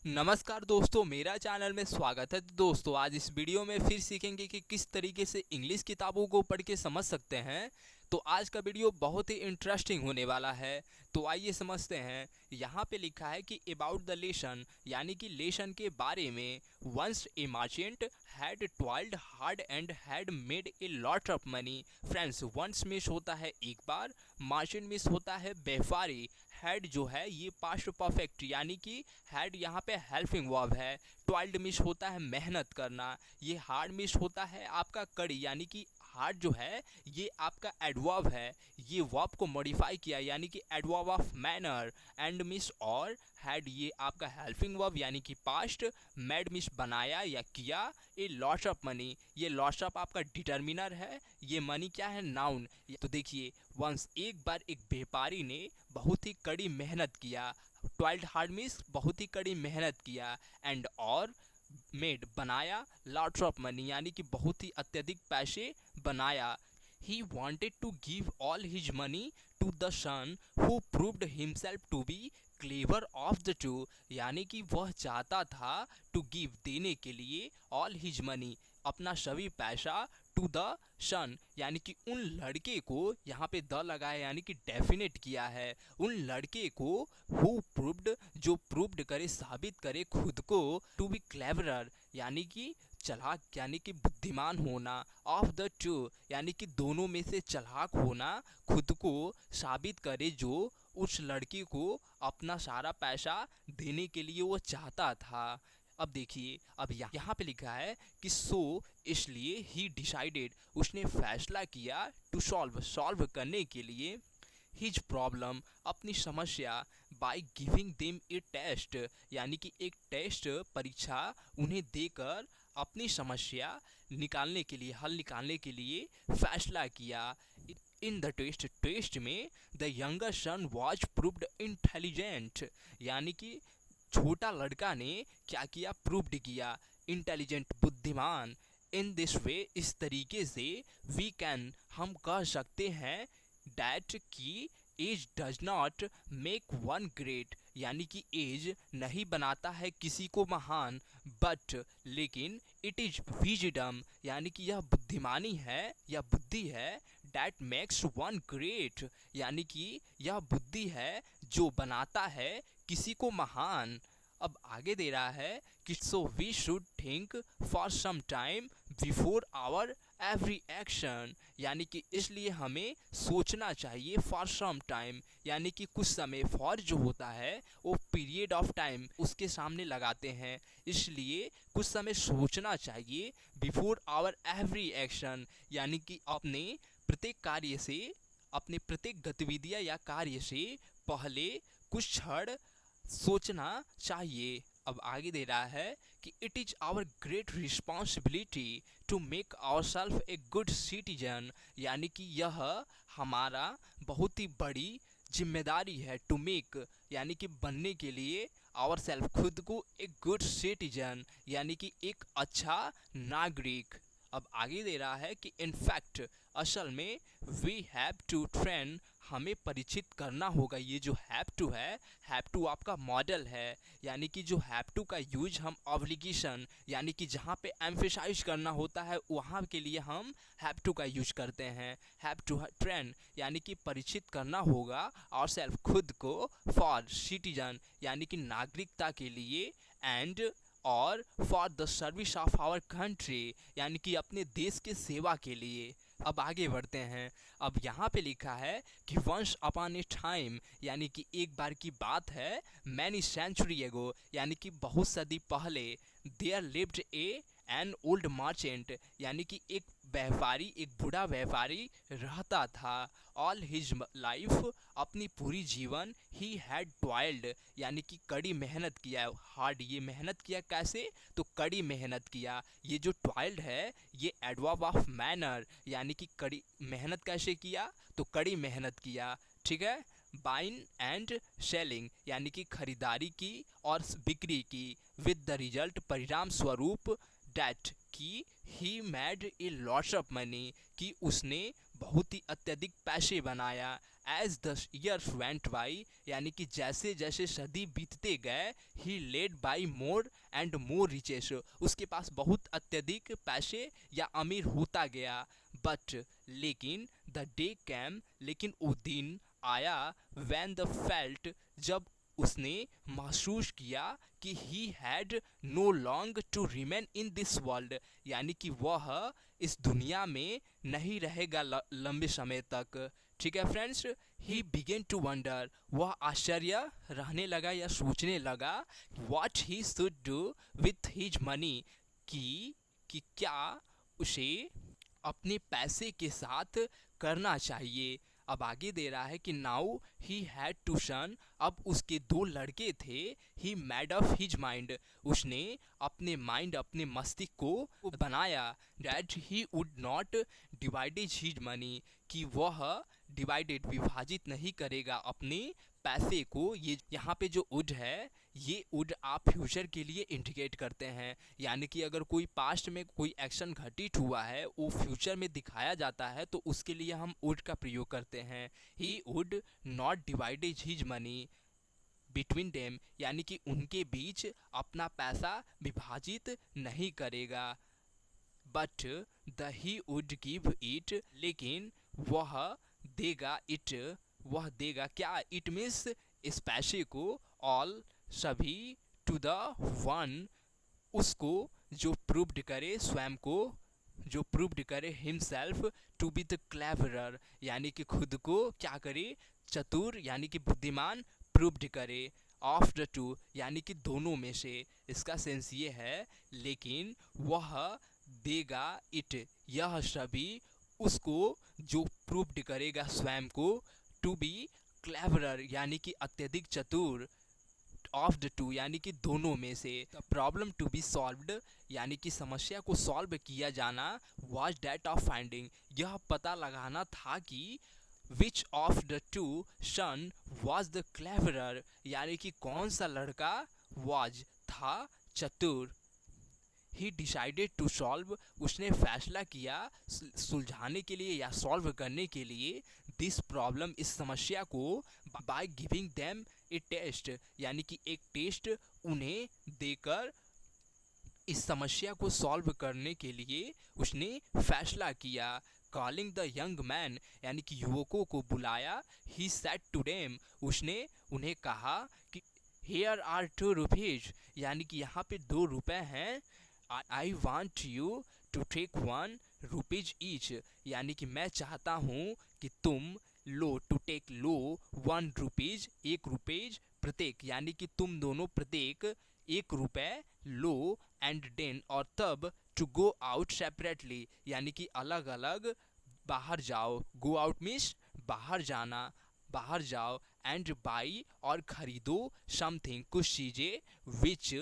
नमस्कार दोस्तों, मेरा चैनल में स्वागत है। तो दोस्तों, आज इस वीडियो में फिर सीखेंगे कि किस तरीके से इंग्लिश किताबों को पढ़ के समझ सकते हैं। तो आज का वीडियो बहुत ही इंटरेस्टिंग होने वाला है। तो आइए समझते हैं। यहाँ पे लिखा है कि अबाउट द लेसन, यानी कि लेसन के बारे में। Once a merchant had toiled hard and had made a lot of money. Friends, once miss होता है एक बार, मर्चेंट मिस होता है व्यापारी, हैड जो है ये पास्ट परफेक्ट यानी कि हैड यहाँ पे हेल्पिंग वर्ब है। टॉयल्ड मिस होता है मेहनत करना। ये हार्ड मिस होता है आपका कड़ी, यानी कि हार्ड जो है ये आपका एडवर्ब है। ये वर्ब को मॉडिफाई किया यानी कि adverb of manner. And miss और हैड ये आपका हेल्पिंग वर्ब यानी कि पास्ट। मेड मिस बनाया या किया। ए लॉस ऑफ मनी, ये लॉस ऑफ आपका डिटर्मिनर है। ये मनी क्या है, नाउन। तो देखिए, वंस एक बार एक व्यापारी ने बहुत ही कड़ी मेहनत किया। टॉयल्ड हार्ड मीन्स बहुत ही कड़ी मेहनत किया। एंड और मेड बनाया लॉट्स ऑफ मनी, यानी कि बहुत ही अत्यधिक पैसे बनाया। He wanted to give all his money to the son who proved himself to be clever of the two, यानी कि वह चाहता था टू गिव देने के लिए ऑल हिज मनी अपना सभी पैसा टू द सन, यानी कि उन लड़के को, यहाँ पे द लगाया यानी कि डेफिनेट किया है, उन लड़के को हु प्रूव्ड जो प्रूव्ड करे, साबित करे खुद को, टू बी क्लेवरर यानी कि चालाक यानी कि बुद्धिमान होना, ऑफ द टू यानी कि दोनों में से चालाक होना, खुद को साबित करे जो उस लड़की को अपना सारा पैसा देने के लिए वो चाहता था। अब देखिए, अब यहाँ पे लिखा है कि सो इसलिए ही डिसाइडेड उसने फैसला किया, टू सॉल्व सॉल्व करने के लिए, हिज प्रॉब्लम अपनी समस्या, by giving them a test यानी कि एक टेस्ट परीक्षा उन्हें देकर अपनी समस्या निकालने के लिए, हल निकालने के लिए फैसला किया। इन द टेस्ट, टेस्ट में the younger son was proved intelligent, यानी कि छोटा लड़का ने क्या किया, प्रूव्ड किया इंटेलिजेंट, बुद्धिमान। इन दिस वे, इस तरीके से, वी कैन हम कह सकते हैं डैट की age does not make one great, यानी कि एज नहीं बनाता है किसी को महान, बट लेकिन इट इज विजडम यानी कि यह बुद्धिमानी है या बुद्धि है, डैट मेक्स वन ग्रेट यानी कि यह बुद्धि है जो बनाता है किसी को महान। अब आगे दे रहा है कि so we should think for some time before our every action, यानी कि इसलिए हमें सोचना चाहिए फॉर सम टाइम, यानी कि कुछ समय, फॉर जो होता है वो पीरियड ऑफ टाइम उसके सामने लगाते हैं, इसलिए कुछ समय सोचना चाहिए। बिफोर आवर एवरी एक्शन यानी कि अपने प्रत्येक कार्य से, अपने प्रत्येक गतिविधियाँ या कार्य से पहले कुछ क्षण सोचना चाहिए। अब आगे दे रहा है कि it is our great responsibility to make our self a good citizen, यानी कि यह हमारा बहुत ही बड़ी जिम्मेदारी है, टू मेक यानी कि बनने के लिए, आवर सेल्फ खुद को, एक गुड सिटीजन यानी कि एक अच्छा नागरिक। अब आगे दे रहा है कि इनफैक्ट असल में वी हैव टू ट्रेन, हमें परिचित करना होगा। ये जो हैव टू है, हैव टू आपका मॉडल है, यानी कि जो हैव टू का यूज हम ऑब्लिगेशन यानी कि जहाँ पे एम्फेसाइज करना होता है वहाँ के लिए हम हैव टू का यूज करते हैं। हैव टू ट्रेन यानी कि परिचित करना होगा और सेल्फ खुद को, फॉर सिटीजन यानी कि नागरिकता के लिए, एंड और for the service of our country यानी कि अपने देश के सेवा के लिए। अब आगे बढ़ते हैं। अब यहाँ पे लिखा है कि वंस अपॉन ए टाइम, यानी कि एक बार की बात है, मैनी सेंचुरी एगो यानी कि बहुत सदी पहले, there lived a an old merchant यानी कि एक व्यापारी, एक बूढ़ा व्यापारी रहता था। ऑल हिज लाइफ, अपनी पूरी जीवन, ही हैड टॉयल्ड यानी कि कड़ी मेहनत किया। हार्ड, ये मेहनत किया कैसे, तो कड़ी मेहनत किया। ये जो टॉयल्ड है ये एडवर्ब ऑफ मैनर, यानी कि कड़ी मेहनत कैसे किया, तो कड़ी मेहनत किया, ठीक है। बाइन एंड सेलिंग यानी कि खरीदारी की और बिक्री की, विद द रिजल्ट परिणाम स्वरूप, डैट कि he made a lots of money कि उसने बहुत ही अत्यधिक पैसे बनाया, as the years went by, यानी कि जैसे जैसे सदी बीतते गए, he led by more and more riches, उसके पास बहुत अत्यधिक पैसे या अमीर होता गया। बट लेकिन द डे कैम, लेकिन वो दिन आया, वैन द फेल्ट, जब उसने महसूस किया कि he had no long to remain in this world, यानी कि वह इस दुनिया में नहीं रहेगा लंबे समय तक। ठीक है friends, he began to wonder, वह आश्चर्य रहने लगा या सोचने लगा, what he should do with his money, कि क्या उसे अपने पैसे के साथ करना चाहिए। अब आगे दे रहा है कि नाउ ही हैड टू सन, अब उसके दो लड़के थे। He made up his mind, उसने अपने माइंड, अपने मस्तिष्क को बनाया, that he would not divided his money, कि वह डिवाइडेड विभाजित नहीं करेगा अपने पैसे को। ये यहाँ पे जो वुड है, ये वुड आप फ्यूचर के लिए इंडिकेट करते हैं, यानी कि अगर कोई पास्ट में कोई एक्शन घटित हुआ है वो फ्यूचर में दिखाया जाता है तो उसके लिए हम वुड का प्रयोग करते हैं। He would not divided his money between them, यानी कि उनके बीच अपना पैसा विभाजित नहीं करेगा। But the he would give it, लेकिन वह देगा इट, वह देगा क्या, इट मीन्स इस पैसे को, ऑल सभी, टू द वन, उसको जो प्रूव्ड करे, स्वयं को जो प्रूव्ड करे, himself to be the cleverer, यानी कि खुद को क्या करे, चतुर यानी कि बुद्धिमान प्रूव्ड करे, ऑफ द टू यानी कि दोनों में से। इसका सेंस ये है, लेकिन वह देगा इट, यह सभी, उसको जो प्रूव्ड करेगा स्वयं को, टू बी क्लेवरर यानी कि अत्यधिक चतुर, ऑफ द टू यानी कि दोनों में से। The problem to be solved, यानी कि समस्या को सॉल्व किया जाना, वाज डैट ऑफ फाइंडिंग, यह पता लगाना था कि which of the two son was the cleverer, यानी कि कौन सा लड़का वाज था चतुर। ही डिसाइडेड टू सॉल्व, उसने फैसला किया सुलझाने के लिए या सॉल्व करने के लिए, दिस प्रॉब्लम, इस समस्या को, by giving them a test, यानी कि एक टेस्ट उन्हें देकर इस समस्या को सॉल्व करने के लिए उसने फैसला किया। कॉलिंग द यंग मैन, यानी कि युवकों को बुलाया, ही सेड टू देम, उसने उन्हें कहा कि हियर आर 2 रुपीज, यानी कि यहाँ पे 2 रुपए हैं। I want you to take 1 rupees each, यानी कि मैं चाहता हूँ कि तुम लो, टू टेक लो 1 रुपीज, 1 रुपीज प्रत्येक, यानी कि तुम दोनों प्रत्येक 1 रुपए लो, एंड देन, और तब, टू गो आउट सेपरेटली, यानी कि अलग अलग बाहर जाओ, गो आउट मीन्स बाहर जाना, बाहर जाओ, एंड बाई, और खरीदो, समथिंग, कुछ चीज़ें, विच,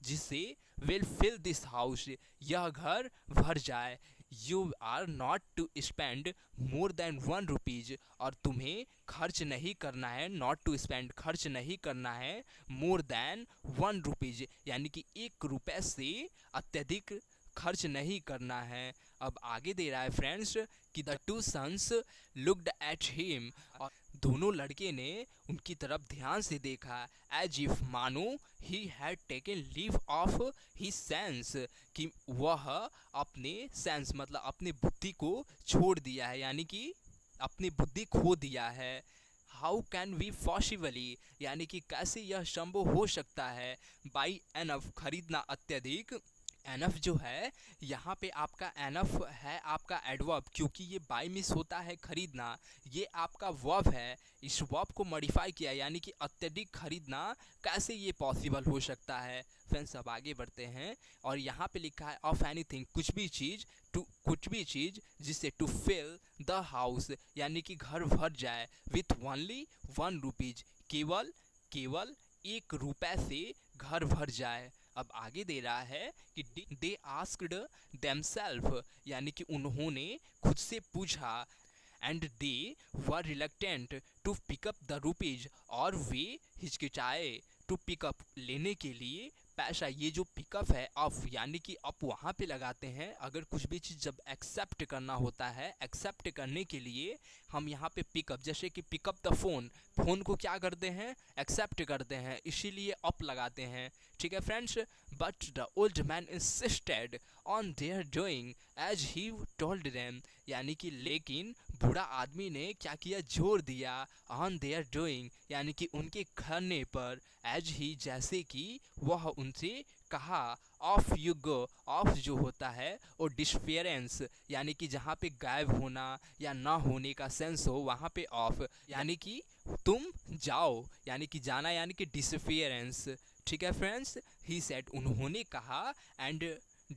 जिससे, विल फिल दिस हाउस, यह घर भर जाए, you are not to spend more than 1 rupees, और तुम्हें खर्च नहीं करना है, नॉट टू स्पेंड, खर्च नहीं करना है, मोर देन 1 रुपीज, यानी कि 1 रुपए से अत्यधिक खर्च नहीं करना है। अब आगे दे रहा है फ्रेंड्स कि the two sons looked at him, और दोनों लड़के ने उनकी तरफ ध्यान से देखा, एज इफ, मानो, he had taken leave of his sense, कि वह अपने सेंस मतलब अपने बुद्धि को छोड़ दिया है, यानी कि अपनी बुद्धि खो दिया है। हाउ कैन वी पॉसिबली, यानी कि कैसे यह संभव हो सकता है, बाई एनफ, खरीदना अत्यधिक, एनफ जो है यहाँ पे आपका एनफ है आपका एडवर्ब, क्योंकि ये बाई मिस होता है खरीदना, ये आपका वर्ब है, इस वर्ब को मॉडिफाई किया, यानी कि अत्यधिक खरीदना कैसे ये पॉसिबल हो सकता है। फ्रेंड्स अब आगे बढ़ते हैं, और यहाँ पे लिखा है ऑफ एनीथिंग, कुछ भी चीज़, टू, कुछ भी चीज़ जिससे, टू फिल द हाउस, यानी कि घर भर जाए, विथ ओनली 1 रुपीज, केवल केवल 1 रुपए से घर भर जाए। अब आगे दे रहा है कि दे आस्क्ड देमसेल्फ, यानी कि उन्होंने खुद से पूछा, and they were reluctant to pick up the rupees, और वे हिचकिचाए, टू पिकअप लेने के लिए, पैसा, ये जो पिकअप है अप, यानी कि अप वहाँ पे लगाते हैं अगर कुछ भी चीज़ जब एक्सेप्ट करना होता है। एक्सेप्ट करने के लिए हम यहाँ पे पिकअप, जैसे कि पिकअप द फोन, फ़ोन को क्या करते हैं, एक्सेप्ट करते हैं, इसीलिए अप लगाते हैं। ठीक है friends. But the old man insisted on their doing as he told them, यानी कि लेकिन बूढ़ा आदमी ने क्या किया, जोर दिया ऑन देयर डूइंग, यानी कि उनके करने पर, एज ही जैसे कि वह उनसे कहा, ऑफ यू गो, ऑफ जो होता है वो डिस्फेरेंस, यानी कि जहाँ पे गायब होना या ना होने का सेंस हो वहाँ पे ऑफ, यानी कि तुम जाओ, यानी कि जाना, यानी कि डिसफियरेंस। ठीक है फ्रेंड्स। ही सेड, उन्होंने कहा, and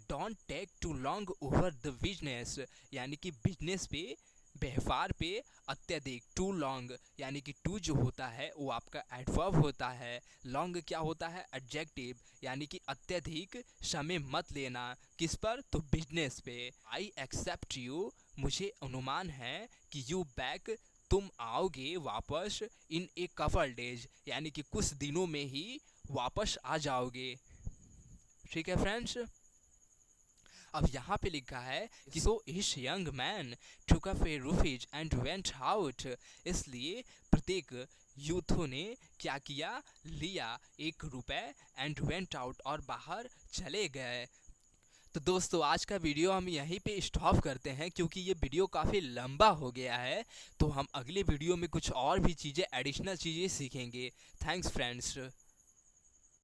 don't take too long over the business, यानी कि बिजनेस पे, व्यवहार पे अत्यधिक, टू लॉन्ग, यानी कि टू जो होता है वो आपका एडवर्ब होता है, लॉन्ग क्या होता है, एडजेक्टिव, यानी कि अत्यधिक समय मत लेना, किस पर, तो बिजनेस पे। आई एक्सेप्ट यू, मुझे अनुमान है कि यू बैक, तुम आओगे वापस, इन ए कपल डेज, यानी कि कुछ दिनों में ही वापस आ जाओगे। ठीक है फ्रेंड्स। अब यहाँ पे लिखा है कि सो इस young man took up A rupees and went out, इसलिए प्रत्येक यूथों ने क्या किया, लिया 1 रुपए, एंड वेंट आउट, और बाहर चले गए। तो दोस्तों आज का वीडियो हम यहीं पे स्टॉप करते हैं क्योंकि ये वीडियो काफ़ी लंबा हो गया है। तो हम अगले वीडियो में कुछ और भी चीज़ें, एडिशनल चीज़ें सीखेंगे। Thanks friends.